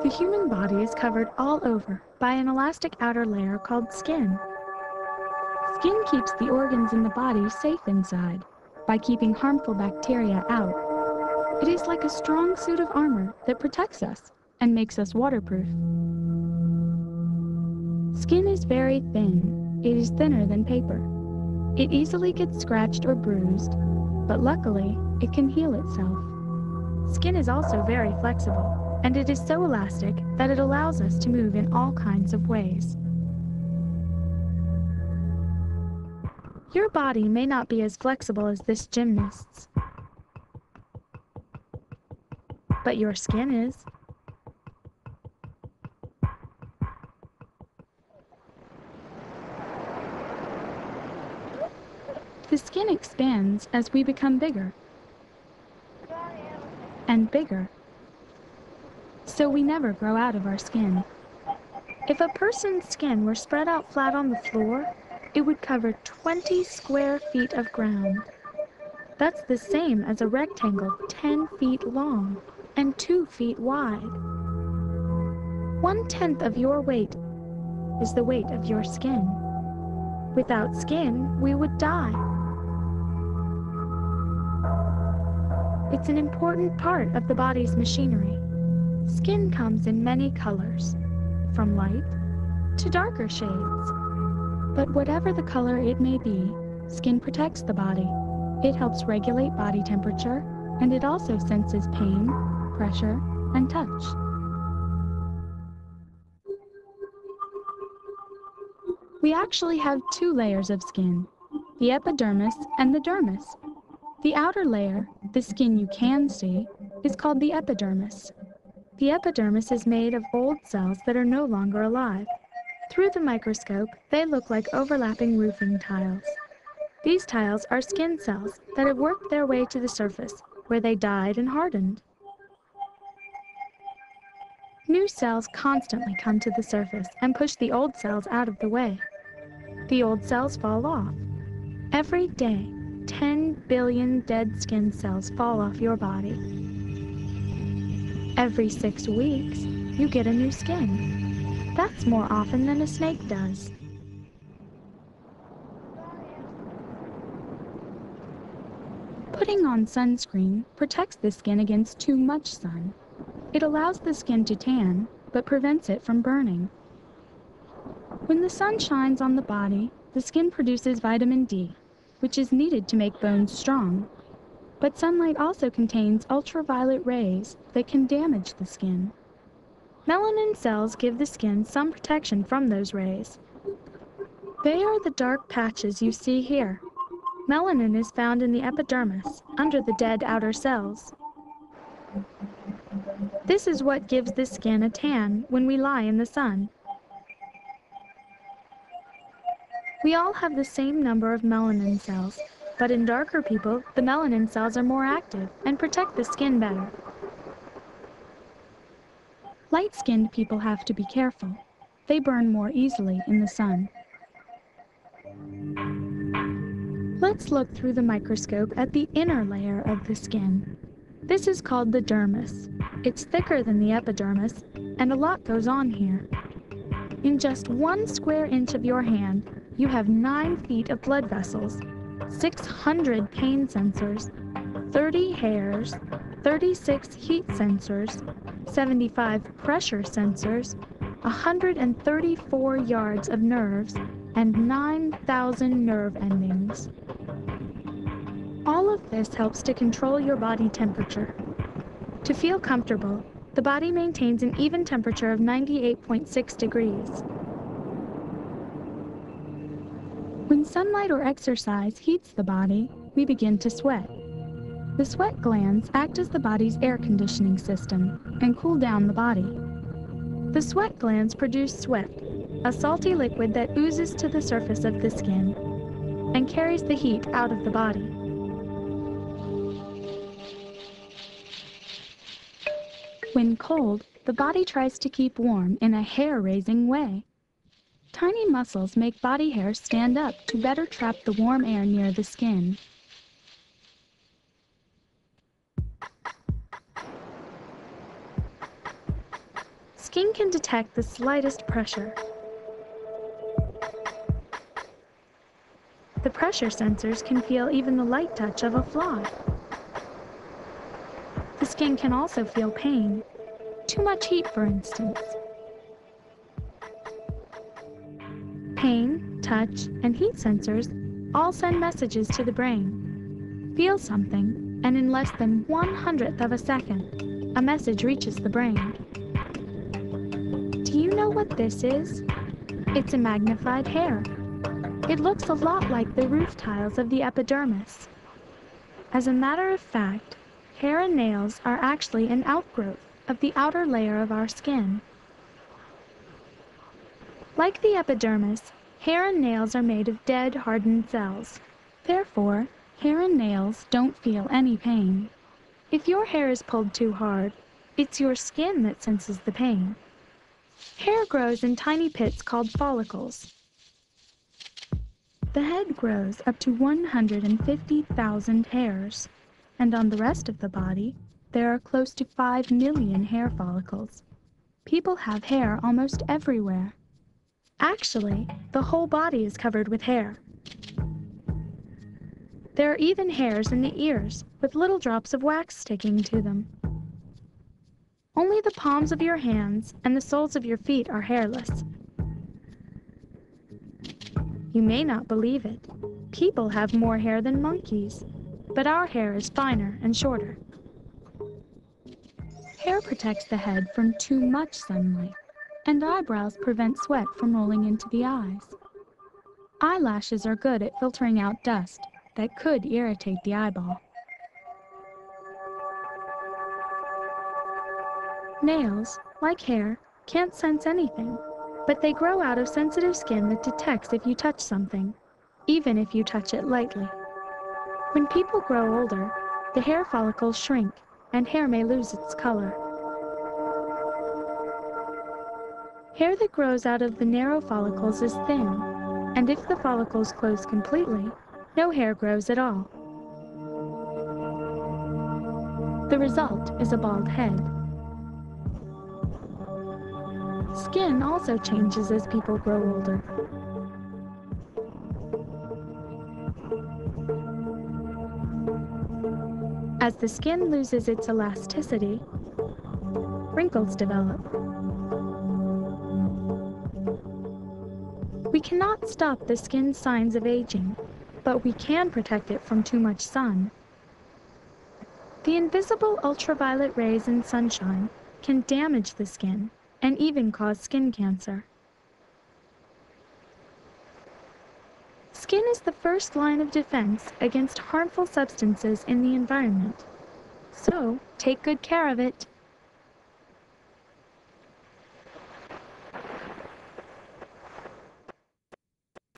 The human body is covered all over by an elastic outer layer called skin. Skin keeps the organs in the body safe inside by keeping harmful bacteria out. It is like a strong suit of armor that protects us and makes us waterproof. Skin is very thin. It is thinner than paper. It easily gets scratched or bruised, but luckily, it can heal itself. Skin is also very flexible, and it is so elastic that it allows us to move in all kinds of ways. Your body may not be as flexible as this gymnast's, but your skin is. The skin expands as we become bigger and bigger, so we never grow out of our skin. If a person's skin were spread out flat on the floor, it would cover 20 square feet of ground. That's the same as a rectangle 10 feet long and 2 feet wide. 1/10 of your weight is the weight of your skin. Without skin, we would die. It's an important part of the body's machinery. Skin comes in many colors, from light to darker shades. But whatever the color it may be, skin protects the body. It helps regulate body temperature, and it also senses pain, pressure, and touch. We actually have 2 layers of skin, the epidermis and the dermis. The outer layer, the skin you can see, is called the epidermis. The epidermis is made of old cells that are no longer alive. Through the microscope, they look like overlapping roofing tiles. These tiles are skin cells that have worked their way to the surface, where they died and hardened. New cells constantly come to the surface and push the old cells out of the way. The old cells fall off. Every day, 10 billion dead skin cells fall off your body. Every 6 weeks, you get a new skin. That's more often than a snake does. Putting on sunscreen protects the skin against too much sun. It allows the skin to tan, but prevents it from burning. When the sun shines on the body, the skin produces vitamin D, which is needed to make bones strong. But sunlight also contains ultraviolet rays that can damage the skin. Melanin cells give the skin some protection from those rays. They are the dark patches you see here. Melanin is found in the epidermis, under the dead outer cells. This is what gives the skin a tan when we lie in the sun. We all have the same number of melanin cells, but in darker people, the melanin cells are more active and protect the skin better. Light-skinned people have to be careful. They burn more easily in the sun. Let's look through the microscope at the inner layer of the skin. This is called the dermis. It's thicker than the epidermis, and a lot goes on here. In just 1 square inch of your hand, you have 9 feet of blood vessels, 600 pain sensors, 30 hairs, 36 heat sensors, 75 pressure sensors, 134 yards of nerves, and 9,000 nerve endings. All of this helps to control your body temperature. To feel comfortable, the body maintains an even temperature of 98.6 degrees. When sunlight or exercise heats the body, we begin to sweat. The sweat glands act as the body's air conditioning system and cool down the body. The sweat glands produce sweat, a salty liquid that oozes to the surface of the skin and carries the heat out of the body. When cold, the body tries to keep warm in a hair-raising way. Tiny muscles make body hair stand up to better trap the warm air near the skin. skin can detect the slightest pressure. The pressure sensors can feel even the light touch of a fly. The skin can also feel pain, too much heat, for instance. Pain, touch, and heat sensors all send messages to the brain. Feel something, and in less than 1/100th of a second, a message reaches the brain. Do you know what this is? It's a magnified hair. It looks a lot like the roof tiles of the epidermis. As a matter of fact, hair and nails are actually an outgrowth of the outer layer of our skin. Like the epidermis, hair and nails are made of dead, hardened cells. Therefore, hair and nails don't feel any pain. If your hair is pulled too hard, it's your skin that senses the pain. Hair grows in tiny pits called follicles. The head grows up to 150,000 hairs, and on the rest of the body, there are close to 5 million hair follicles. People have hair almost everywhere. Actually, the whole body is covered with hair. There are even hairs in the ears, with little drops of wax sticking to them. Only the palms of your hands and the soles of your feet are hairless. You may not believe it. People have more hair than monkeys, but our hair is finer and shorter. Hair protects the head from too much sunlight, and eyebrows prevent sweat from rolling into the eyes. Eyelashes are good at filtering out dust that could irritate the eyeball. Nails, like hair, can't sense anything, but they grow out of sensitive skin that detects if you touch something, even if you touch it lightly. When people grow older, the hair follicles shrink, and hair may lose its color. Hair that grows out of the narrow follicles is thin, and if the follicles close completely, no hair grows at all. The result is a bald head. Skin also changes as people grow older. As the skin loses its elasticity, wrinkles develop. We cannot stop the skin's signs of aging, but we can protect it from too much sun. The invisible ultraviolet rays in sunshine can damage the skin and even cause skin cancer. Skin is the first line of defense against harmful substances in the environment. So, take good care of it.